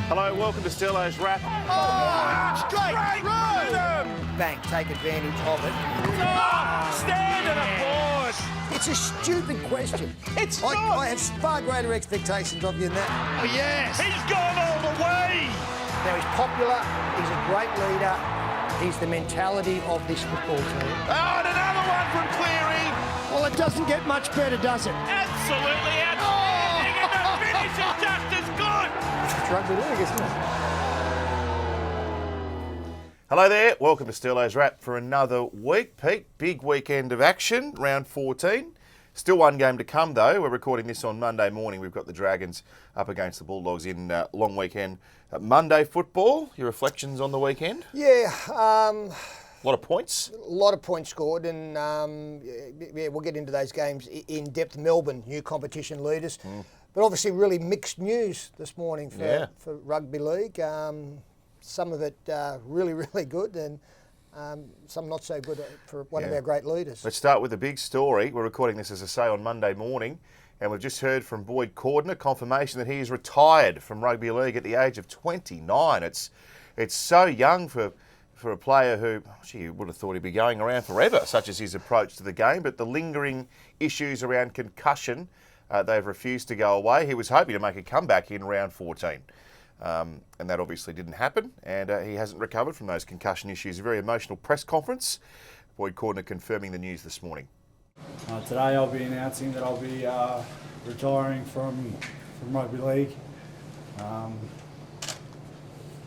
Hello, welcome to Sterlo's Wrap. Oh, great run! Bank, take advantage of it. Stand and applaud! It's a stupid question. It's I not! have far greater expectations of you than that. Oh, yes! He's gone all the way! Now, he's popular, he's a great leader, he's the mentality of this football team. Oh, and another one from Cleary! Well, it doesn't get much better, does it? Absolutely outstanding, and the finish is just as good! It's rugby league, isn't it? Hello there, welcome to Sterlo's Wrap for another week. Pete, big weekend of action, round 14. Still one game to come though. We're recording this on Monday morning. We've got the Dragons up against the Bulldogs in long weekend Monday football. Your reflections on the weekend? Yeah. A lot of points. A lot of points scored, and we'll get into those games in depth. Melbourne, new competition leaders. But obviously really mixed news this morning for rugby league. Some of it really, really good, and some not so good for one of our great leaders. Let's start with the big story. We're recording this, as I say, on Monday morning, and we've just heard from Boyd Cordner, confirmation that he is retired from rugby league at the age of 29. It's so young for a player who, you would have thought he'd be going around forever, such as his approach to the game, but the lingering issues around concussion, they've refused to go away. He was hoping to make a comeback in round 14. And that obviously didn't happen, and he hasn't recovered from those concussion issues. A very emotional press conference. Boyd Cordner confirming the news this morning. Today I'll be announcing that I'll be retiring from rugby league.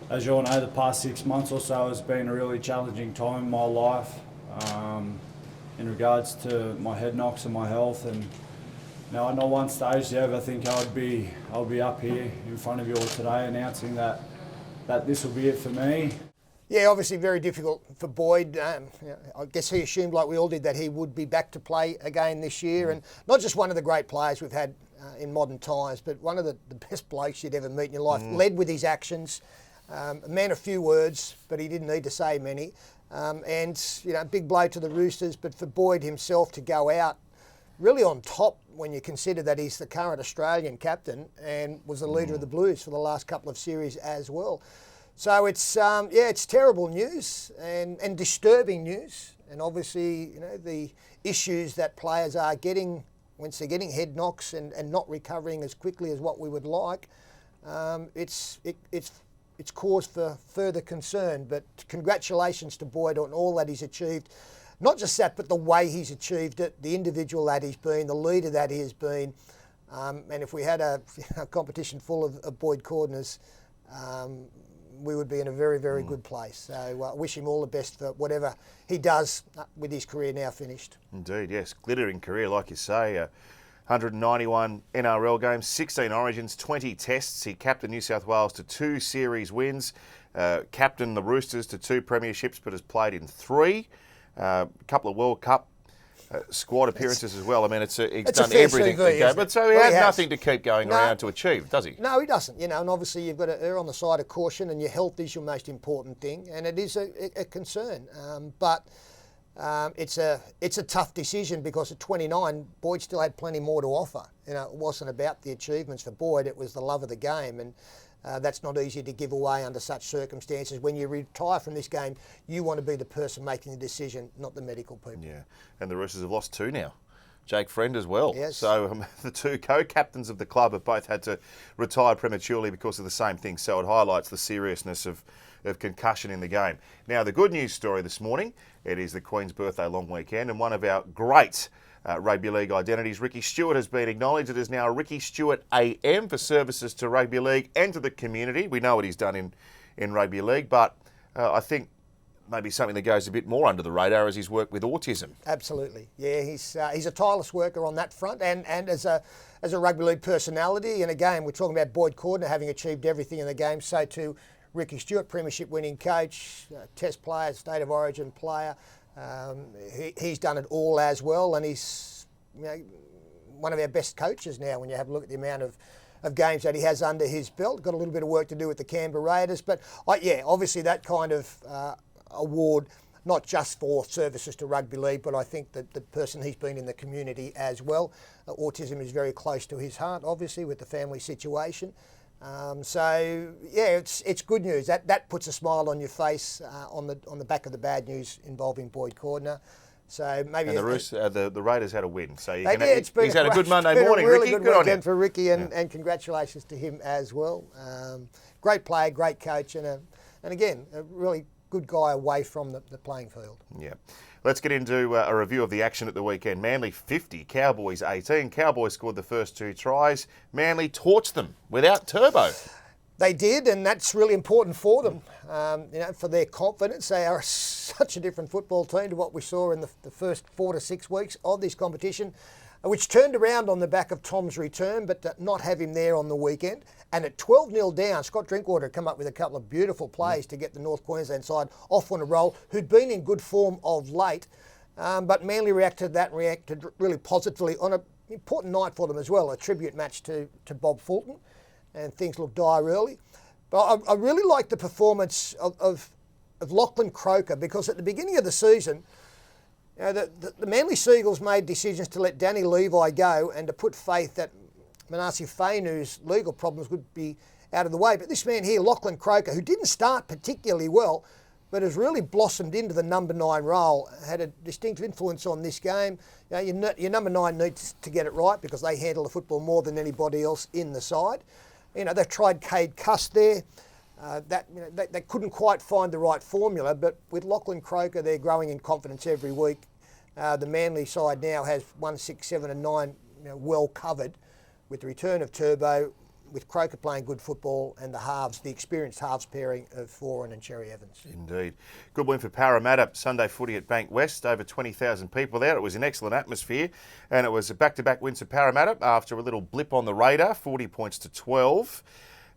As you all know, the past 6 months or so has been a really challenging time in my life in regards to my head knocks and my health. And now, at no one stage did I ever think I'll be up here in front of you all today announcing that this will be it for me. Yeah, obviously very difficult for Boyd. I guess he assumed, like we all did, that he would be back to play again this year. And not just one of the great players we've had in modern times, but one of the best blokes you'd ever meet in your life. Led with his actions, a man of few words, but he didn't need to say many. And, big blow to the Roosters, but for Boyd himself to go out really on top when you consider that he's the current Australian captain and was the leader of the Blues for the last couple of series as well. So it's terrible news and disturbing news. And obviously, the issues that players are getting once they're getting head knocks and not recovering as quickly as what we would like, it's cause for further concern. But congratulations to Boyd on all that he's achieved. Not just that, but the way he's achieved it, the individual that he's been, the leader that he has been. And if we had a competition full of Boyd Cordners, we would be in a very, very good place. So wish him all the best for whatever he does with his career now finished. Indeed, yes. Glittering career, like you say. 191 NRL games, 16 Origins, 20 tests. He captained New South Wales to 2 series wins, captained the Roosters to 2 premierships, but has played in 3. A couple of World Cup squad appearances as well. I mean, he's done everything. But so he has nothing to keep going around to achieve, does he? No, he doesn't. And obviously you've got to err on the side of caution, and your health is your most important thing, and it is a concern. But it's a tough decision because at 29, Boyd still had plenty more to offer. It wasn't about the achievements for Boyd; it was the love of the game, and that's not easy to give away under such circumstances. When you retire from this game, you want to be the person making the decision, not the medical people. Yeah, and the Roosters have lost 2 now. Jake Friend as well. Yes. So the 2 co-captains of the club have both had to retire prematurely because of the same thing. So it highlights the seriousness of concussion in the game. Now, the good news story this morning, it is the Queen's birthday long weekend, and one of our great rugby league identities, Ricky Stewart, has been acknowledged. It is now Ricky Stewart AM for services to rugby league and to the community. We know what he's done in rugby league, but I think maybe something that goes a bit more under the radar is his work with autism. Absolutely, yeah. He's a tireless worker on that front, and as a rugby league personality. And again, we're talking about Boyd Cordner having achieved everything in the game. So too, Ricky Stewart, premiership winning coach, test player, state of origin player. He's done it all as well, and he's one of our best coaches now when you have a look at the amount of games that he has under his belt. Got a little bit of work to do with the Canberra Raiders, but obviously that kind of award, not just for services to rugby league, but I think that the person he's been in the community as well. Autism is very close to his heart, obviously, with the family situation. So yeah, it's good news. That puts a smile on your face on the back of the bad news involving Boyd Cordner. So maybe And the Raiders had a win, so he's had a good Monday morning, a really Ricky. good on weekend him. for Ricky, and congratulations to him as well. Great player, great coach, and again a really good guy away from the playing field. Yeah. Let's get into a review of the action at the weekend. Manly 50, Cowboys 18. Cowboys scored the first 2 tries. Manly torched them without Turbo. They did, and that's really important for them, for their confidence. They are such a different football team to what we saw in the first 4 to 6 weeks of this competition, which turned around on the back of Tom's return, but to not have him there on the weekend. And at 12-0 down, Scott Drinkwater had come up with a couple of beautiful plays to get the North Queensland side off on a roll, who'd been in good form of late. But Manly reacted to that and reacted really positively on an important night for them as well, a tribute match to Bob Fulton. And things looked dire early. But I really liked the performance of Lachlan Croker, because at the beginning of the season, the Manly Seagulls made decisions to let Danny Levi go and to put faith that Manasi Fainu's legal problems would be out of the way. But this man here, Lachlan Croker, who didn't start particularly well, but has really blossomed into the number 9 role, had a distinct influence on this game. Your number 9 needs to get it right because they handle the football more than anybody else in the side. They've tried Cade Cuss there. They couldn't quite find the right formula, but with Lachlan Croker, they're growing in confidence every week. The Manly side now has 1, 6, 7 and 9 well covered, with the return of Turbo, with Croker playing good football, and the experienced halves pairing of Foran and Cherry Evans. Indeed. Good win for Parramatta. Sunday footy at Bank West. Over 20,000 people there. It was an excellent atmosphere. And it was a back-to-back win for Parramatta after a little blip on the radar, 40 points to 12.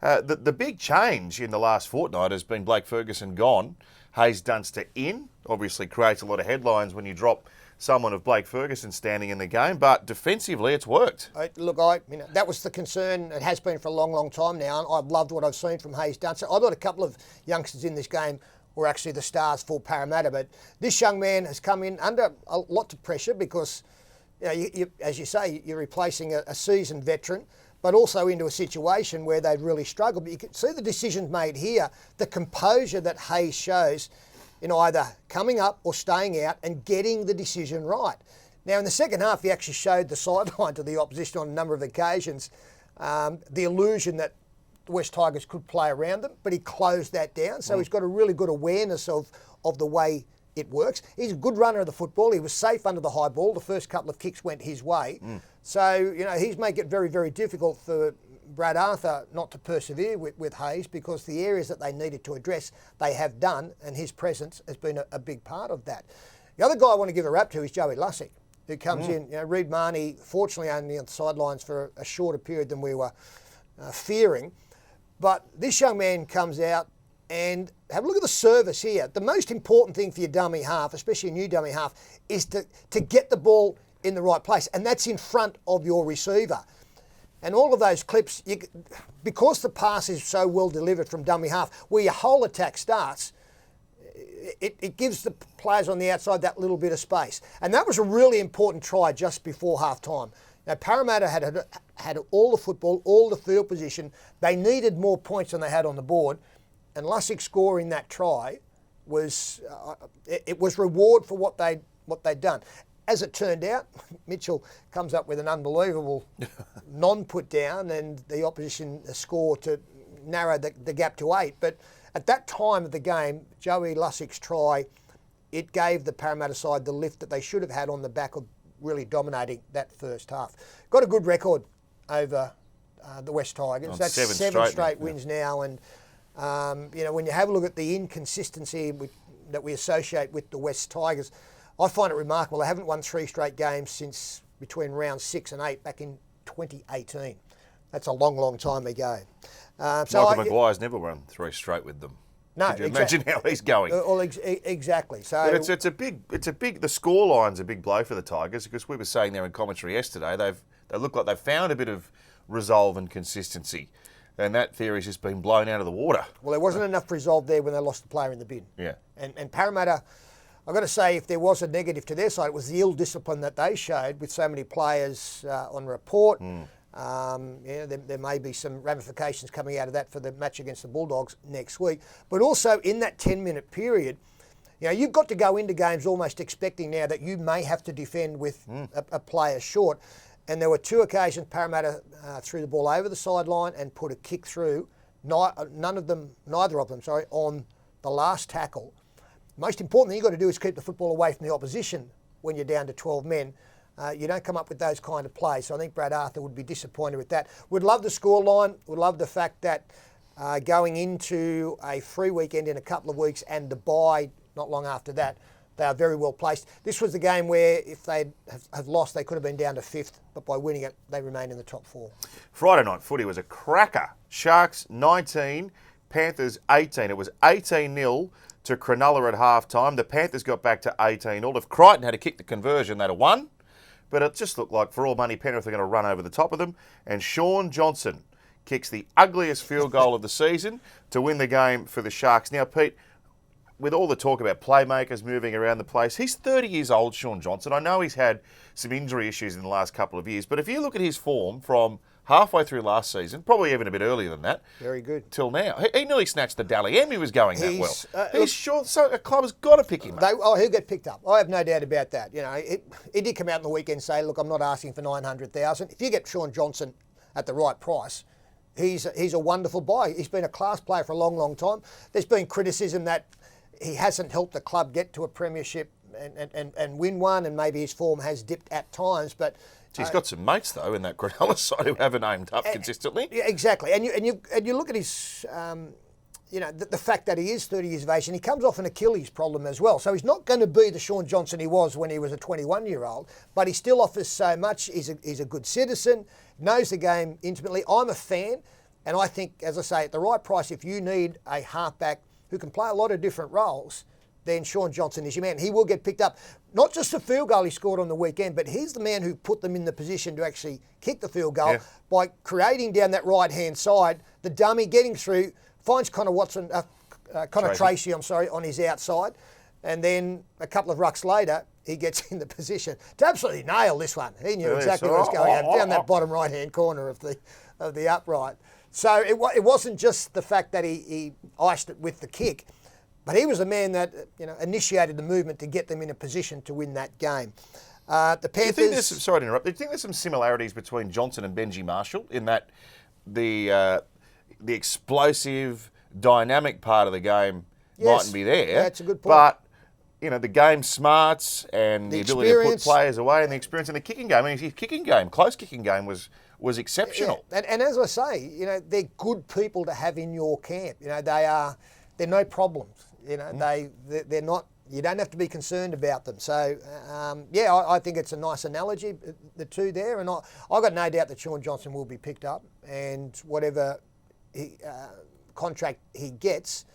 The big change in the last fortnight has been Blake Ferguson gone. Hayes Dunster in. Obviously creates a lot of headlines when you drop someone of Blake Ferguson standing in the game, but defensively it's worked. That was the concern. It has been for a long, long time now, and I've loved what I've seen from Hayes Dunster. I thought a couple of youngsters in this game were actually the stars for Parramatta, but this young man has come in under a lot of pressure because, as you say, you're replacing a seasoned veteran, but also into a situation where they've really struggled. But you can see the decisions made here, the composure that Hayes shows in either coming up or staying out and getting the decision right. Now, in the second half, he actually showed the sideline to the opposition on a number of occasions, the illusion that the West Tigers could play around them, but he closed that down. So he's got a really good awareness of the way it works. He's a good runner of the football. He was safe under the high ball. The first couple of kicks went his way. So, he's making it very, very difficult for Brad Arthur not to persevere with Hayes, because the areas that they needed to address, they have done, and his presence has been a big part of that. The other guy I want to give a rap to is Joey Lussick, who comes in. Reid Marnie, fortunately only on the sidelines for a shorter period than we were fearing. But this young man comes out, and have a look at the service here. The most important thing for your dummy half, especially a new dummy half, is to get the ball in the right place, and that's in front of your receiver. And all of those clips, because the pass is so well delivered from dummy half, where your whole attack starts, it gives the players on the outside that little bit of space. And that was a really important try just before half-time. Now, Parramatta had all the football, all the field position. They needed more points than they had on the board. And Lussick scoring that try was reward for what they'd done. As it turned out, Mitchell comes up with an unbelievable non-put down, and the opposition score to narrow the gap to 8. But at that time of the game, Joey Lussick's try, it gave the Parramatta side the lift that they should have had on the back of really dominating that first half. Got a good record over the West Tigers. That's seven straight wins now. And, when you have a look at the inconsistency that we associate with the West Tigers, I find it remarkable. They haven't won 3 straight games since between round 6 and 8 back in 2018. That's a long, long time ago. Michael Maguire's never won 3 straight with them. No, Could you imagine how he's going? Well, exactly. So but it's a big. The scoreline's a big blow for the Tigers, because we were saying there in commentary yesterday, they look like they've found a bit of resolve and consistency, and that theory's just been blown out of the water. Well, there wasn't enough resolve there when they lost the player in the bin. Yeah. And Parramatta, I've got to say, if there was a negative to their side, it was the ill discipline that they showed with so many players on report. There may be some ramifications coming out of that for the match against the Bulldogs next week. But also in that 10-minute period, you've got to go into games almost expecting now that you may have to defend with a player short. And there were 2 occasions Parramatta threw the ball over the sideline and put a kick through. Neither of them, on the last tackle. Most important thing you've got to do is keep the football away from the opposition when you're down to 12 men. You don't come up with those kind of plays. So I think Brad Arthur would be disappointed with that. Would love the scoreline. Would love the fact that going into a free weekend in a couple of weeks and the bye not long after that, they are very well placed. This was the game where if they have lost, they could have been down to 5th, but by winning it, they remain in the top 4. Friday night footy was a cracker. Sharks 19, Panthers 18. It was 18-0 to Cronulla at half-time. The Panthers got back to 18-0. If Crichton had to kick the conversion, they'd have won. But it just looked like, for all money, Penrith are going to run over the top of them. And Sean Johnson kicks the ugliest field goal of the season to win the game for the Sharks. Now, Pete, with all the talk about playmakers moving around the place, he's 30 years old, Sean Johnson. I know he's had some injury issues in the last couple of years, but if you look at his form from halfway through last season, probably even a bit earlier than that, very good, till now, he nearly snatched the Dally M. He was going that well. He's sure, so a club has got to pick him up. He'll get picked up. I have no doubt about that. He did come out on the weekend and say, look, I'm not asking for 900,000. If you get Sean Johnson at the right price, he's a wonderful buy. He's been a class player for a long, long time. There's been criticism that he hasn't helped the club get to a premiership and win one, and maybe his form has dipped at times. But he's got some mates though in that Cronulla side who haven't aimed up consistently. Yeah, exactly. And you look at his, the fact that he is 30 years of age, and he comes off an Achilles problem as well. So he's not going to be the Sean Johnson he was when he was a 21-year-old, but he still offers so much. He's a good citizen, knows the game intimately. I'm a fan, and I think, as I say, at the right price, if you need a halfback who can play a lot of different roles, then Sean Johnson is your man. He will get picked up. Not just the field goal he scored on the weekend, but he's the man who put them in the position to actually kick the field goal by creating down that right-hand side, the dummy getting through, finds Connor Tracy, on his outside, and then a couple of rucks later, he gets in the position to absolutely nail this one. He knew exactly what was going on down that bottom right-hand corner of the upright. So it wasn't just the fact that he iced it with the kick, but he was the man that initiated the movement to get them in a position to win that game. The Panthers. Sorry to interrupt. Do you think there's some similarities between Johnson and Benji Marshall in that the explosive, dynamic part of the game mightn't be there? Yeah, that's a good point. But the game smarts and the ability to put players away and the experience in the kicking game. I mean, his kicking game, close kicking game was exceptional. Yeah. And as I say, they're good people to have in your camp. They're no problems. They're not. You don't have to be concerned about them. So I think it's a nice analogy, the two there. And I've got no doubt that Sean Johnson will be picked up, and whatever contract he gets,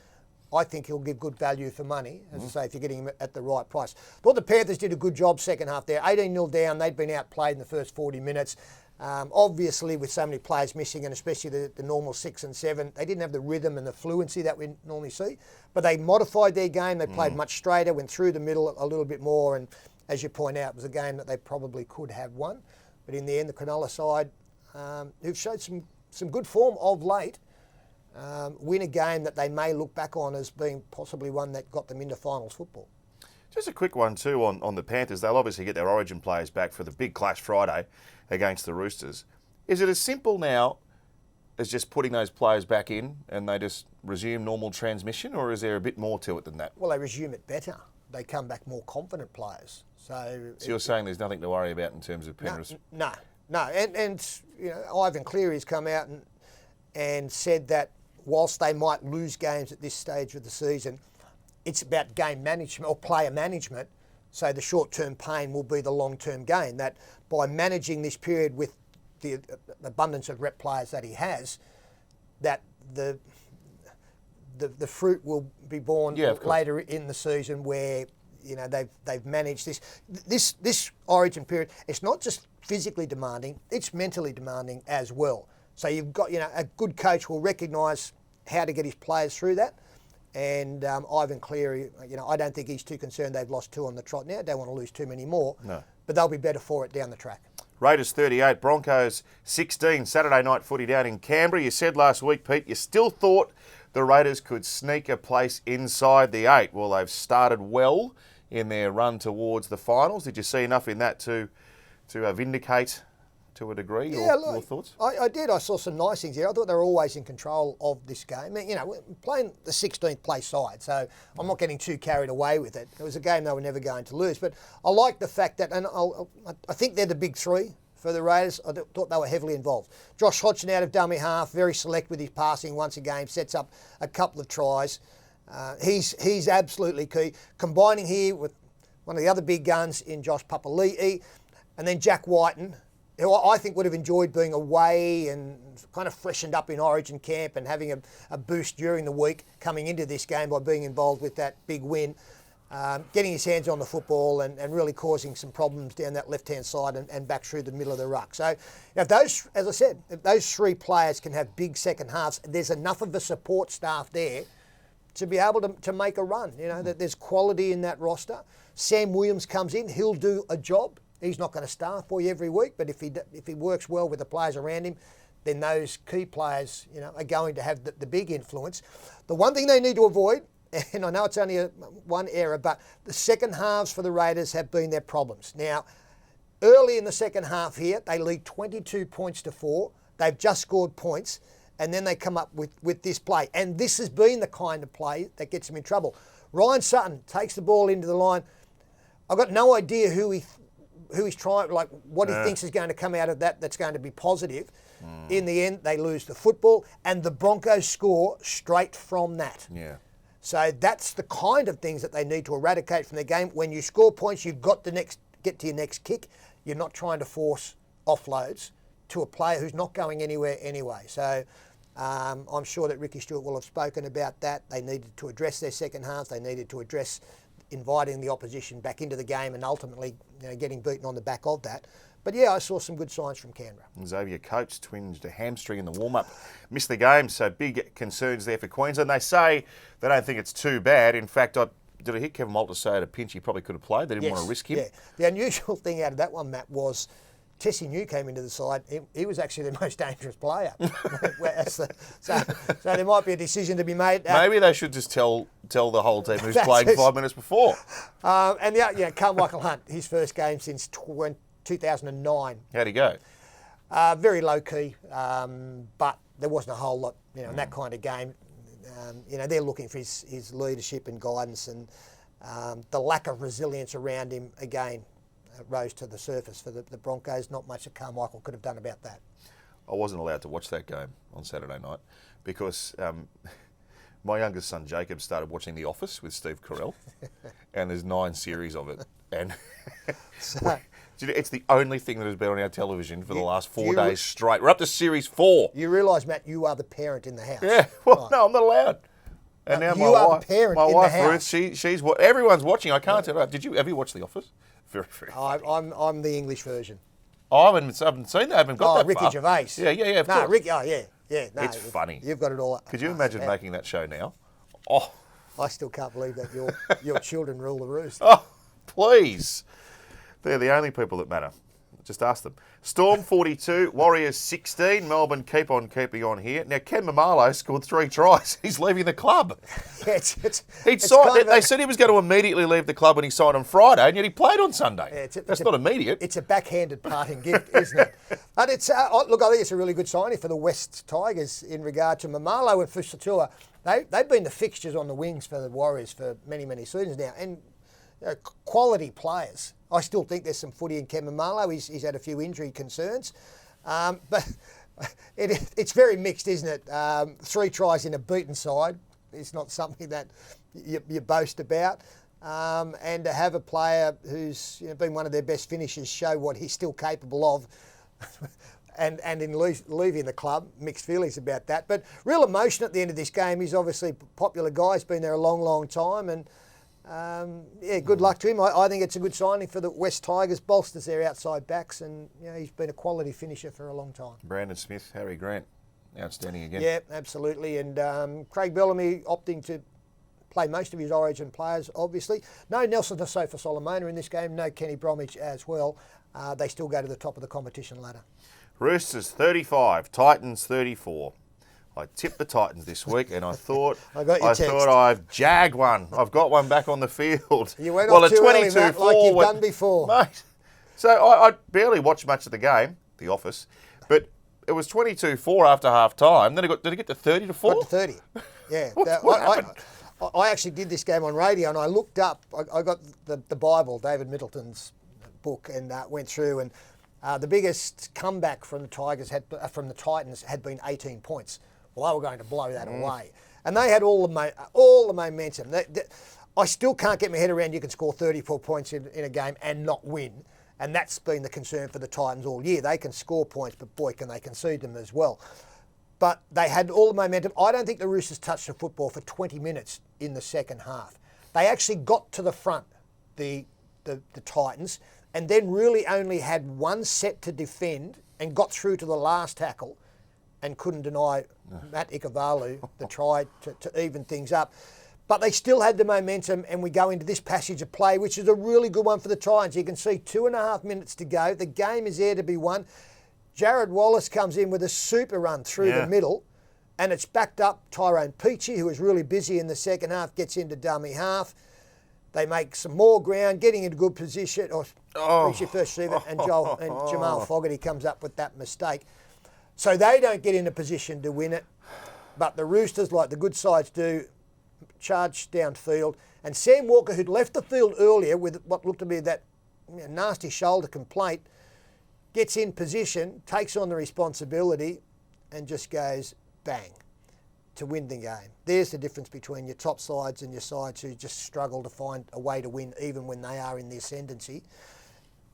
I think he'll give good value for money, as I say, if you're getting him at the right price. Thought the Panthers did a good job second half there. 18-0 down, they'd been outplayed in the first 40 minutes. Obviously, with so many players missing, and especially the normal 6 and 7, they didn't have the rhythm and the fluency that we normally see. But they modified their game. They played much straighter, went through the middle a little bit more. And as you point out, it was a game that they probably could have won. But in the end, the Cronulla side, who've showed some good form of late, win a game that they may look back on as being possibly one that got them into finals football. Just a quick one too on the Panthers. They'll obviously get their Origin players back for the big clash Friday against the Roosters. Is it as simple now as just putting those players back in and they just resume normal transmission, or is there a bit more to it than that? Well, they resume it better. They come back more confident players. So you're saying there's nothing to worry about in terms of Penrith? No. And Ivan Cleary's come out and said that whilst they might lose games at this stage of the season, it's about game management or player management. So the short-term pain will be the long-term gain. That by managing this period with the abundance of rep players that he has, that the fruit will be born later in the season, where they've managed this Origin period. It's not just physically demanding; it's mentally demanding as well. So you've got a good coach will recognise how to get his players through that. And Ivan Cleary, I don't think he's too concerned they've lost 2 on the trot now. Don't want to lose too many more. No. But they'll be better for it down the track. Raiders 38, Broncos 16. Saturday night footy down in Canberra. You said last week, Pete, you still thought the Raiders could sneak a place inside the 8. Well, they've started well in their run towards the finals. Did you see enough in that to vindicate to a degree your thoughts? I did. I saw some nice things here. I thought they were always in control of this game. I mean, you know, we're playing the 16th place side, so I'm not getting too carried away with it. It was a game they were never going to lose. But I like the fact that, and I think they're the big three for the Raiders. I thought they were heavily involved. Josh Hodgson out of dummy half, very select with his passing once a game, sets up a couple of tries. He's absolutely key. Combining here with one of the other big guns in Josh Papali'i, and then Jack Whiten, who I think would have enjoyed being away and kind of freshened up in Origin camp and having a boost during the week coming into this game by being involved with that big win, getting his hands on the football and really causing some problems down that left-hand side and back through the middle of the ruck. So if those, as I said, if those three players can have big second halves, there's enough of a support staff there to be able to make a run. You know, that there's quality in that roster. Sam Williams comes in, he'll do a job. He's not going to start for you every week, but if he works well with the players around him, then those key players, you know, are going to have the big influence. The one thing they need to avoid, and I know it's only one error, but the second halves for the Raiders have been their problems. Now, early in the second half here, they lead 22 points to 4. They've just scored points, and then they come up with this play. And this has been the kind of play that gets them in trouble. Ryan Sutton takes the ball into the line. I've got no idea who he's trying, like what he thinks is going to come out of that's going to be positive. In the end, they lose the football, and the Broncos score straight from that. Yeah. So that's the kind of things that they need to eradicate from the game. When you score points, you've got get to your next kick. You're not trying to force offloads to a player who's not going anywhere anyway. So I'm sure that Ricky Stewart will have spoken about that. They needed to address their second half. They needed to address inviting the opposition back into the game and ultimately, you know, getting beaten on the back of that. But yeah, I saw some good signs from Canberra. Xavier Coates twinged a hamstring in the warm-up, missed the game, so big concerns there for Queensland. They say they don't think it's too bad. In fact, did I hear Kevin Walters say at a pinch he probably could have played? They didn't want to risk him. Yeah. The unusual thing out of that one, Matt, was Tessie New came into the side. He was actually the most dangerous player. so there might be a decision to be made. Maybe they should just tell the whole team who's played 5 minutes before. Carmichael Hunt, his first game since 2009. How'd he go? Very low key, but there wasn't a whole lot, you know, in that kind of game. They're looking for his leadership and guidance, and the lack of resilience around him again rose to the surface for the Broncos. Not much that Carmichael could have done about that. I wasn't allowed to watch that game on Saturday night because my youngest son Jacob started watching The Office with Steve Carell, and there's 9 series of it, and it's the only thing that has been on our television for the last 4 days straight. We're up to series 4. You realise, Matt, you are the parent in the house. Yeah, well, right. No, I'm not allowed. And now my wife, my wife Ruth, she's everyone's watching. I can't tell her. Have you watched The Office? Very, very. I'm the English version. I haven't seen that. I haven't got that Ricky far. Gervais. Yeah. Of course. Ricky. Oh, yeah. No, it's funny. You've got it all. Could you imagine making that show now? Oh, I still can't believe that your children rule the roost. Oh, please. They're the only people that matter. Just ask them. Storm 42, Warriors 16. Melbourne keep on keeping on here. Now, Ken Mamalo scored 3 tries. He's leaving the club. Yeah, they said he was going to immediately leave the club when he signed on Friday, and yet he played on Sunday. Yeah, That's not immediate. It's a backhanded parting gift, isn't it? But look, I think it's a really good signing for the West Tigers in regard to Mamalo and Fusatua. They've been the fixtures on the wings for the Warriors for many, many seasons now, and quality players. I still think there's some footy in Ken Mamalo. He's had a few injury concerns. But it's very mixed, isn't it? 3 tries in a beaten side is not something that you boast about. And to have a player who's been one of their best finishers show what he's still capable of and in leaving the club, mixed feelings about that. But real emotion at the end of this game. He's obviously a popular guy. He's been there a long, long time. And good luck to him. I think it's a good signing for the West Tigers. Bolsters their outside backs, and he's been a quality finisher for a long time. Brandon Smith, Harry Grant, outstanding again. Yeah, absolutely. And Craig Bellamy opting to play most of his Origin players, obviously. No Nelson Asofa Solomona in this game, no Kenny Bromwich as well. They still go to the top of the competition ladder. Roosters 35, Titans 34. I tipped the Titans this week, and I thought I've jagged one. I've got one back on the field. You went off too early, Matt, like you've done before. Mate. So I barely watched much of the game, The Office, but it was 22-4 after half time. Then did it get to 30-4? Got to 30. Yeah. What happened? I actually did this game on radio, and I looked up. I got the Bible, David Middleton's book, and went through. And the biggest comeback from the Titans had been 18 points. Well, they were going to blow that away, and they had all the momentum. I still can't get my head around you can score 34 points in a game and not win, and that's been the concern for the Titans all year. They can score points, but boy, can they concede them as well. But they had all the momentum. I don't think the Roosters touched the football for 20 minutes in the second half. They actually got to the front, the Titans, and then really only had one set to defend and got through to the last tackle and couldn't deny Matt Ikuvalu the try to even things up. But they still had the momentum, and we go into this passage of play, which is a really good one for the Titans. You can see 2.5 minutes to go. The game is there to be won. Jared Wallace comes in with a super run through the middle, and it's backed up. Tyrone Peachy, who was really busy in the second half, gets into dummy half. They make some more ground, getting into good position. Peachy first receiver, and Jamal Fogarty comes up with that mistake. So they don't get in a position to win it, but the Roosters, like the good sides do, charge downfield. And Sam Walker, who'd left the field earlier with what looked to be that nasty shoulder complaint, gets in position, takes on the responsibility, and just goes bang to win the game. There's the difference between your top sides and your sides who just struggle to find a way to win even when they are in the ascendancy.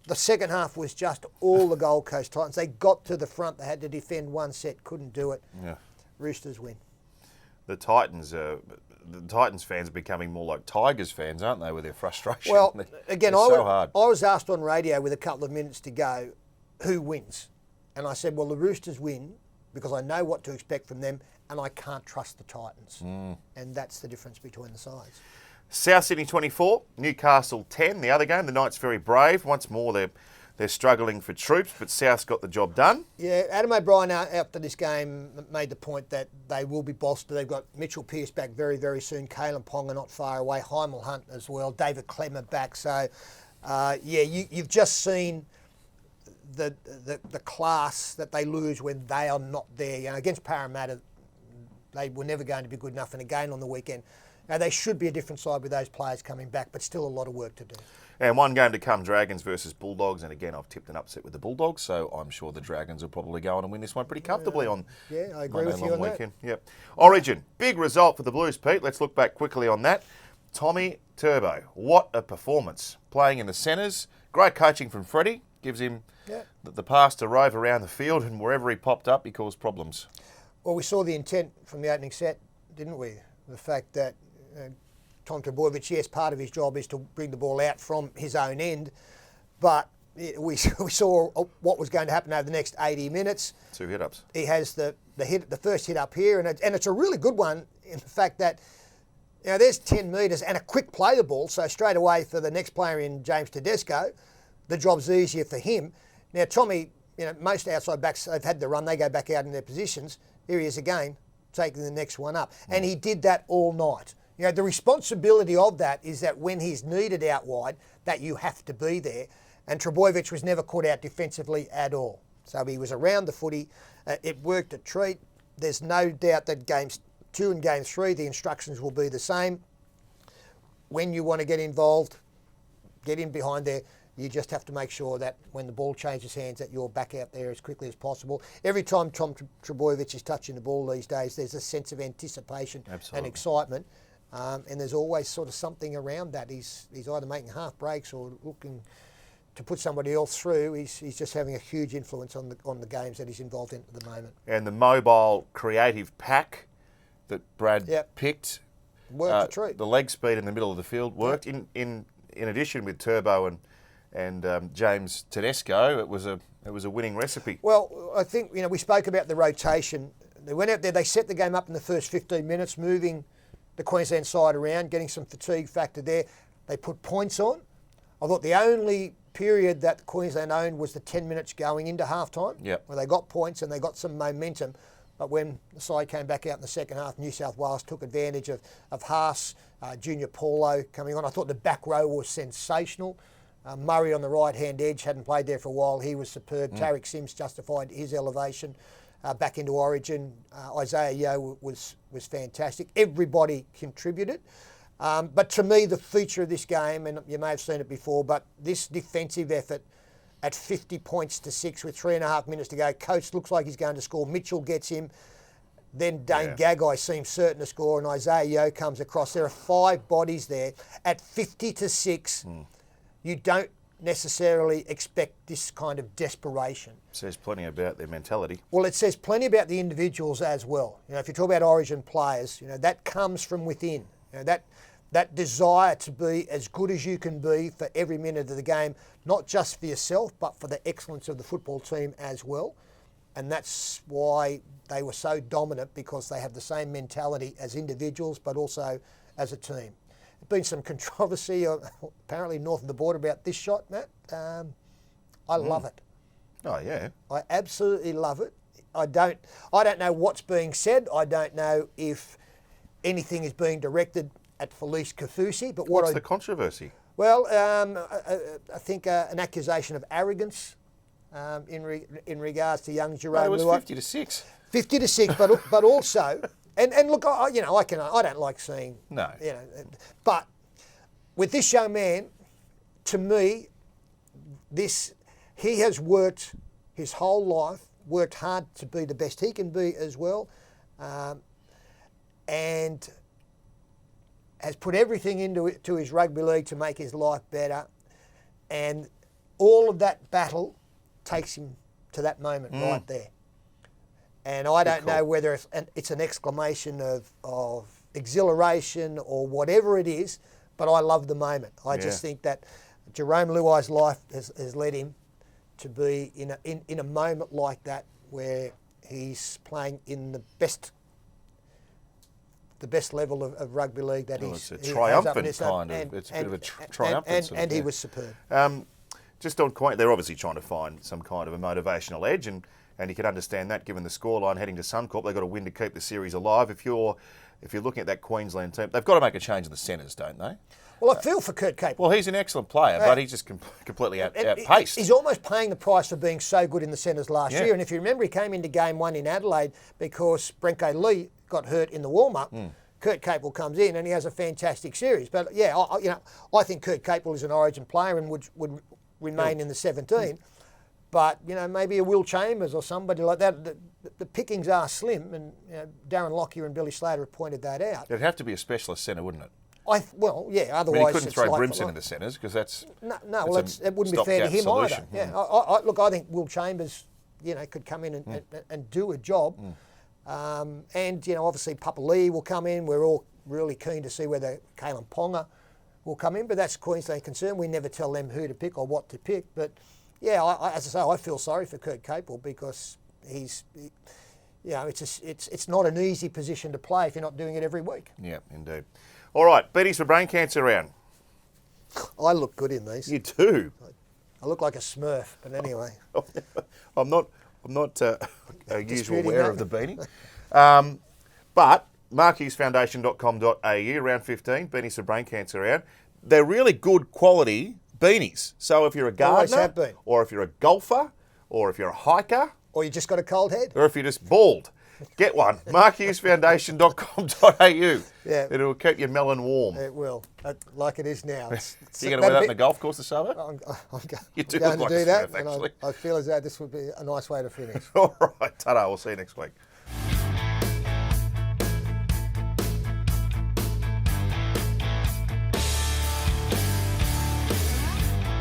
The second half was just all the Gold Coast Titans. They got to the front. They had to defend one set, couldn't do it. Yeah. Roosters win. The Titans fans are becoming more like Tigers fans, aren't they, with their frustration? Well, again, hard. I was asked on radio with a couple of minutes to go, who wins? And I said, well, the Roosters win because I know what to expect from them and I can't trust the Titans. And that's the difference between the sides. South Sydney 24, Newcastle 10. The other game, the Knights very brave. Once more, they're struggling for troops, but South's got the job done. Yeah, Adam O'Brien after this game made the point that they will be bolstered. They've got Mitchell Pearce back very, very soon. Kalen Ponga not far away. Heimel Hunt as well. David Clemmer back. So, you've just seen the class that they lose when they are not there. Against Parramatta, they were never going to be good enough. And again on the weekend, they should be a different side with those players coming back, but still a lot of work to do. And one game to come, Dragons versus Bulldogs. And again, I've tipped an upset with the Bulldogs, so I'm sure the Dragons will probably go on and win this one pretty comfortably on I agree with you on weekend. Yep. Origin, big result for the Blues, Pete. Let's look back quickly on that. Tommy Turbo, what a performance. Playing in the centres, great coaching from Freddie. Gives him the pass to rove around the field, and wherever he popped up, he caused problems. Well, we saw the intent from the opening set, didn't we? The fact that Tom Trbojevic, yes, part of his job is to bring the ball out from his own end, but we saw what was going to happen over the next 80 minutes. 2 hit-ups. He has the first hit up here, and it's a really good one in the fact that there's 10 metres and a quick play the ball, so straight away for the next player in James Tedesco, the job's easier for him. Now, Tommy, most outside backs, they've had the run, they go back out in their positions. Here he is again, taking the next one up. And he did that all night. The responsibility of that is that when he's needed out wide, that you have to be there. And Trbojevic was never caught out defensively at all. So he was around the footy. It worked a treat. There's no doubt that games 2 and game 3, the instructions will be the same. When you want to get involved, get in behind there. You just have to make sure that when the ball changes hands that you're back out there as quickly as possible. Every time Tom Trbojevic is touching the ball these days, there's a sense of anticipation and excitement. And there's always sort of something around that. He's either making half breaks or looking to put somebody else through. He's just having a huge influence on the games that he's involved in at the moment. And the mobile creative pack that Brad picked worked a treat. The leg speed in the middle of the field worked. In addition with Turbo and James Tedesco, it was a winning recipe. Well, I think we spoke about the rotation. They went out there, they set the game up in the first 15 minutes, moving the Queensland side around, getting some fatigue factor there. They put points on. I thought the only period that Queensland owned was the 10 minutes going into halftime, where they got points and they got some momentum. But when the side came back out in the second half, New South Wales took advantage of Haas, Junior Paulo coming on. I thought the back row was sensational. Murray on the right-hand edge, hadn't played there for a while. He was superb. Tariq Sims justified his elevation back into Origin. Isaiah Yeo was fantastic. Everybody contributed. But to me, the feature of this game, and you may have seen it before, but this defensive effort at 50 points to 6 with 3.5 minutes to go. Coates looks like he's going to score. Mitchell gets him. Then Dane Gagai seems certain to score, and Isaiah Yeo comes across. There are 5 bodies there. At 50 to 6, you don't necessarily expect this kind of desperation. Says plenty about their mentality. Well, it says plenty about the individuals as well. You know, if you talk about Origin players, you know, that comes from within. You know, that desire to be as good as you can be for every minute of the game, not just for yourself, but for the excellence of the football team as well. And that's why they were so dominant, because they have the same mentality as individuals, but also as a team. There's been some controversy apparently north of the border about this shot, Matt. I love it. Oh, yeah. I absolutely love it. I don't know what's being said. I don't know if anything is being directed at Felice Kafusi, but what's the controversy? Well, I think an accusation of arrogance in regards to young Jerome. It was 50 to 6. 50 to 6, but also, and look, I don't like seeing. No. You know, but with this young man, to me, he has worked his whole life, worked hard to be the best he can be as well, and has put everything into his rugby league to make his life better, and all of that battle takes him to that moment right there. And I don't know whether it's an exclamation of exhilaration or whatever it is, but I love the moment. I just think that Jerome Luai's life has led him to be in a moment like that, where he's playing in the best level of rugby league that it's a triumphant kind of. It's a bit of a triumphant. And he was superb. Just on point, they're obviously trying to find some kind of a motivational edge, and you can understand that given the scoreline heading to Suncorp. They've got to win to keep the series alive. If you're looking at that Queensland team, they've got to make a change in the centres, don't they? Well, I feel for Kurt Capewell. Well, he's an excellent player, but he's just completely outpaced. He's almost paying the price for being so good in the centres last year. And if you remember, he came into game 1 in Adelaide because Brenko Lee got hurt in the warm-up. Kurt Capewell comes in and he has a fantastic series. But I think Kurt Capewell is an Origin player and would remain in the 17. But maybe a Will Chambers or somebody like that. The pickings are slim, and Darren Lockyer and Billy Slater have pointed that out. It'd have to be a specialist centre, wouldn't it? Otherwise I mean, he couldn't throw Brimson in the centres because that's it wouldn't be fair to him solution. either. I think Will Chambers, could come in and do a job. And obviously Papali'i will come in. We're all really keen to see whether Kalen Ponga will come in, but that's Queensland concern. We never tell them who to pick or what to pick. But as I say, I feel sorry for Kurt Capewell because it's not an easy position to play if you're not doing it every week. Yeah, indeed. All right, Betty's for brain cancer round. I look good in these. You do. I look like a Smurf, but anyway. I'm not a usual wearer of the beanie. But markhughesfoundation.com.au, round 15, beanies for brain cancer round. They're really good quality beanies. So if you're a gardener, or if you're a golfer, or if you're a hiker, or you just got a cold head, or if you're just bald, get one. markhughesfoundation.com.au. Yeah. It'll keep your melon warm. It will, like it is now. You're going to wear that on the golf course this summer? I'm You do going look to like do a that, Smurf, actually. I feel as though this would be a nice way to finish. All right, ta-da. We'll see you next week.